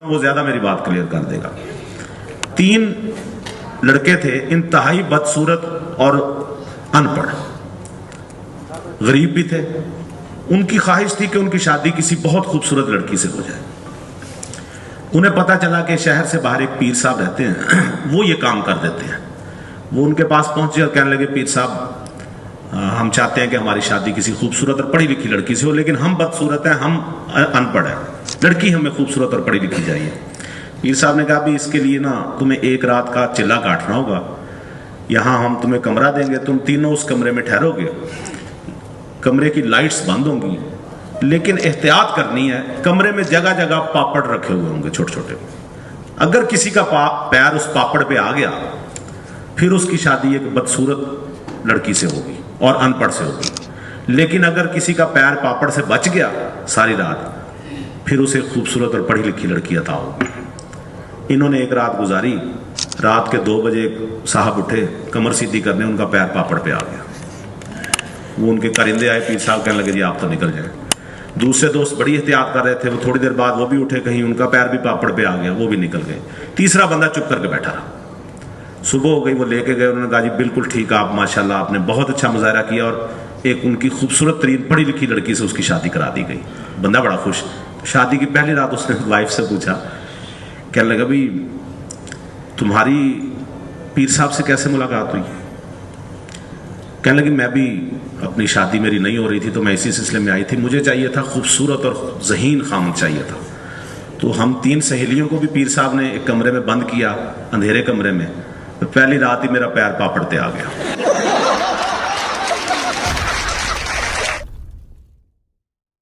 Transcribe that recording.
وہ زیادہ میری بات کلیئر کر دے گا۔ 3 لڑکے تھے، انتہائی بدصورت اور ان پڑھ، غریب بھی تھے۔ ان کی خواہش تھی کہ ان کی شادی کسی بہت خوبصورت لڑکی سے ہو جائے۔ انہیں پتا چلا کہ شہر سے باہر ایک پیر صاحب رہتے ہیں، وہ یہ کام کر دیتے ہیں۔ وہ ان کے پاس پہنچے اور کہنے لگے پیر صاحب ہم چاہتے ہیں کہ ہماری شادی کسی خوبصورت اور پڑھی لکھی لڑکی سے ہو، لیکن ہم بدصورت ہیں، ہم ان پڑھ ہیں، لڑکی ہمیں خوبصورت اور پڑھی لکھی چاہیے۔ پیر صاحب نے کہا بھی اس کے لیے نا تمہیں 1 رات کا چلہ کاٹنا ہوگا، یہاں ہم تمہیں کمرہ دیں گے، تم تینوں اس کمرے میں ٹھہرو گے، کمرے کی لائٹس بند ہوں گی، لیکن احتیاط کرنی ہے، کمرے میں جگہ جگہ پاپڑ رکھے ہوئے ہوں گے چھوٹے چھوٹے، اگر کسی کا پیر اس پاپڑ پہ آ گیا پھر اس کی شادی ایک بدصورت لڑکی سے ہوگی اور ان پڑھ سے ہوگی، لیکن اگر کسی کا پیر پاپڑ سے بچ گیا ساری رات پھر اسے خوبصورت اور پڑھی لکھی لڑکی عطا ہوگی۔ انہوں نے 1 رات گزاری، رات کے 2 بجے صاحب اٹھے کمر سیدھی کرنے، ان کا پیر پاپڑ پہ آ گیا۔ وہ ان کے کرندے آئے، پیر صاحب کہنے لگے جی آپ تو نکل جائیں۔ دوسرے دوست بڑی احتیاط کر رہے تھے، وہ تھوڑی دیر بعد وہ بھی اٹھے، کہیں ان کا پیر بھی پاپڑ پہ آ گیا، وہ بھی نکل گئے۔ تیسرا بندہ چپ کر کے بیٹھا رہا۔ صبح ہو گئی، وہ لے کے گئے، انہوں نے کہا جی بالکل ٹھیک، آپ ماشاءاللہ آپ نے بہت اچھا مظاہرہ کیا، اور ایک ان کی خوبصورت ترین پڑھی لکھی لڑکی سے اس کی شادی کرا دی گئی۔ بندہ بڑا خوش۔ شادی کی پہلی رات اس نے وائف سے پوچھا، کہنے لگا بھی تمہاری پیر صاحب سے کیسے ملاقات ہوئی؟ کہنے لگی میں بھی اپنی شادی میری نہیں ہو رہی تھی تو میں اسی سلسلے میں آئی تھی، مجھے چاہیے تھا خوبصورت اور ذہین خامد چاہیے تھا، تو ہم 3 سہیلیوں کو بھی پیر صاحب نے ایک کمرے میں بند کیا، اندھیرے کمرے میں، پہلی رات ہی میرا پیر پاپڑ پہ آ گیا۔